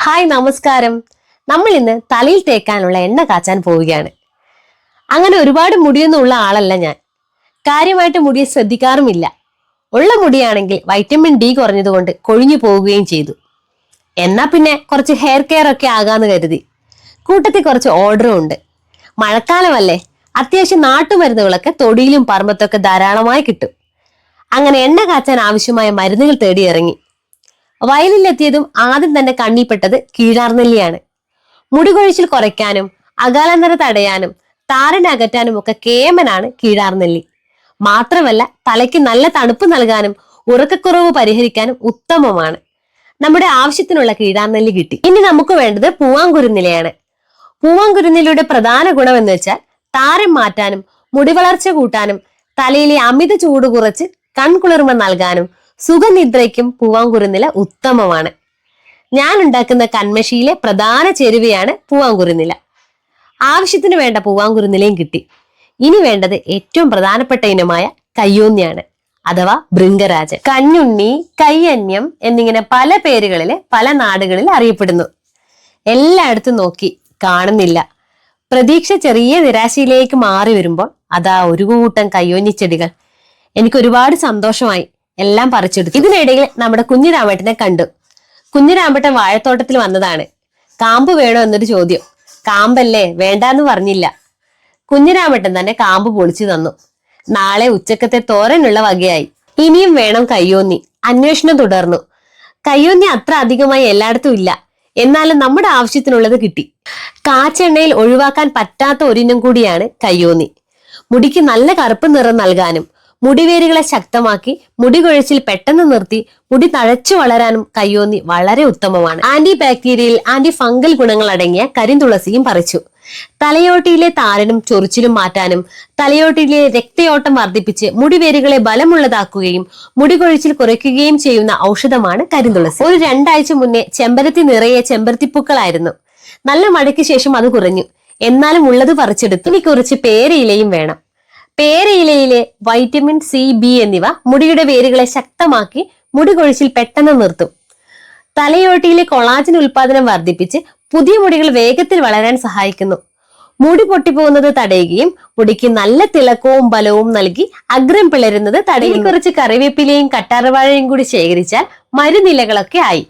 Hi നമസ്കാരം. നമ്മൾ ഇന്ന് തലയിൽ തേക്കാനുള്ള എണ്ണ കാച്ചാൻ പോവുകയാണ്. അങ്ങനെ ഒരുപാട് മുടിയൊന്നും ഉള്ള ആളല്ല ഞാൻ. കാര്യമായിട്ട് മുടിയെ ശ്രദ്ധിക്കാറുമില്ല. ഉള്ള മുടിയാണെങ്കിൽ വൈറ്റമിൻ ഡി കുറഞ്ഞതുകൊണ്ട് കൊഴിഞ്ഞു പോവുകയും ചെയ്തു. എന്നാ പിന്നെ കുറച്ച് ഹെയർ കെയർ ഒക്കെ ആകാന്ന് കരുതി. കൂട്ടത്തിൽ കുറച്ച് ഓർഡറും ഉണ്ട്. മഴക്കാലമല്ലേ, അത്യാവശ്യം നാട്ടുമരുന്നുകളൊക്കെ തൊടിയിലും പറമ്പത്തൊക്കെ ധാരാളമായി കിട്ടും. അങ്ങനെ എണ്ണ കാച്ചാൻ ആവശ്യമായ മരുന്നുകൾ തേടി ഇറങ്ങി. വയലിലെത്തിയതും ആദ്യം തന്നെ കണ്ണിൽപ്പെട്ടത് കീഴാർനെല്ലിയാണ്. മുടികൊഴിച്ചിൽ കുറയ്ക്കാനും അകാലനര തടയാനും താരൻ അകറ്റാനും ഒക്കെ കേമനാണ് കീഴാർനെല്ലി. മാത്രമല്ല തലയ്ക്ക് നല്ല തണുപ്പ് നൽകാനും ഉറക്കക്കുറവ് പരിഹരിക്കാനും ഉത്തമമാണ്. നമ്മുടെ ആവശ്യത്തിനുള്ള കീഴാർനെല്ലി കിട്ടി. ഇനി നമുക്ക് വേണ്ടത് പൂവാങ്കുരുന്നിലയാണ്. പൂവാങ്കുരുന്നിലയുടെ പ്രധാന ഗുണം എന്ന് വെച്ചാൽ താരം മാറ്റാനും മുടി വളർച്ച കൂട്ടാനും തലയിലെ അമിത ചൂട് കുറച്ച് കൺകുളിർമ നൽകാനും സുഖനിദ്രയ്ക്കും പൂവാങ്കുരുന്നില ഉത്തമമാണ്. ഞാൻ ഉണ്ടാക്കുന്ന കൺമഷിയിലെ പ്രധാന ചേരുവയാണ് പൂവാങ്കുരുന്നില. ആവശ്യത്തിന് വേണ്ട പൂവാങ്കുരുന്നിലയും കിട്ടി. ഇനി വേണ്ടത് ഏറ്റവും പ്രധാനപ്പെട്ട ഇനമായ കയ്യോന്നിയാണ്, അഥവാ ഭൃംഗരാജൻ. കഞ്ഞുണ്ണി, കയ്യന്യം എന്നിങ്ങനെ പല പേരുകളിൽ പല നാടുകളിൽ അറിയപ്പെടുന്നു. എല്ലായിടത്തും നോക്കി കാണുന്നില്ല. പ്രതീക്ഷ ചെറിയ നിരാശയിലേക്ക് മാറി വരുമ്പോൾ അതാ ഒരു കൂട്ടം കയ്യോന്നിച്ചെടികൾ. എനിക്ക് ഒരുപാട് സന്തോഷമായി. എല്ലാം പറിച്ചെടുത്തു. ഇതിനിടയിൽ നമ്മുടെ കുഞ്ഞിരാമേട്ടനെ കണ്ടു. കുഞ്ഞിരാമേട്ടൻ വാഴത്തോട്ടത്തിൽ വന്നതാണ്. കാമ്പ് വേണോ എന്നൊരു ചോദ്യം. കാമ്പല്ലേ, വേണ്ടാന്ന് പറഞ്ഞില്ല. കുഞ്ഞിരാമേട്ടൻ തന്നെ കാമ്പ് പൊളിച്ചു തന്നു. നാളെ ഉച്ചക്കത്തെ തോരനുള്ള വകയായി. ഇനിയും വേണം കയ്യോന്നി. അന്വേഷണം തുടർന്നു. കയ്യോന്നി അത്ര അധികമായി എല്ലായിടത്തും ഇല്ല. എന്നാലും നമ്മുടെ ആവശ്യത്തിനുള്ളത് കിട്ടി. കാച്ചെണ്ണയിൽ ഒഴിവാക്കാൻ പറ്റാത്ത ഒരിനം കൂടിയാണ് കയ്യോന്നി. മുടിക്ക് നല്ല കറുപ്പ് നിറം നൽകാനും മുടിവേരുകളെ ശക്തമാക്കി മുടി കൊഴിച്ചിൽ പെട്ടെന്ന് നിർത്തി മുടി തഴച്ചു വളരാനും കയ്യോന്നി വളരെ ഉത്തമമാണ്. ആന്റി ബാക്ടീരിയൽ, ആന്റി ഫംഗൽ ഗുണങ്ങൾ അടങ്ങിയ കരിന്തുളസിയും പറിച്ചു. തലയോട്ടിയിലെ താരനും ചൊറിച്ചിലും മാറ്റാനും തലയോട്ടിയിലെ രക്തയോട്ടം വർദ്ധിപ്പിച്ച് മുടിവേരുകളെ ബലമുള്ളതാക്കുകയും മുടി കൊഴിച്ചിൽ കുറയ്ക്കുകയും ചെയ്യുന്ന ഔഷധമാണ് കരിന്തുളസി. ഒരു 2 ആഴ്ച മുന്നേ ചെമ്പരത്തി നിറയെ ചെമ്പരത്തിപ്പൂക്കളായിരുന്നു. നല്ല മഴയ്ക്ക് ശേഷം അത് കുറഞ്ഞു. എന്നാലും ഉള്ളത് പറിച്ചെടുത്തു. ഇനി കുറച്ച് പേരയിലയും വേണം. പേരയിലയിലെ വൈറ്റമിൻ സി, ബി എന്നിവ മുടിയുടെ വേരുകളെ ശക്തമാക്കി മുടി കൊഴിച്ചിൽ പെട്ടെന്ന് നിർത്തും. തലയോട്ടിയിലെ കൊളാജൻ ഉൽപാദനം വർദ്ധിപ്പിച്ച് പുതിയ മുടികൾ വേഗത്തിൽ വളരാൻ സഹായിക്കുന്നു. മുടി പൊട്ടിപ്പോകുന്നത് തടയുകയും മുടിക്ക് നല്ല തിളക്കവും ബലവും നൽകി അഗ്രം പിളരുന്നത് തടയും. കുറച്ച് കറിവേപ്പിലയും കറ്റാർവാഴയും കൂടി ശേഖരിച്ചാൽ മരുന്നിലകളൊക്കെ ആയി.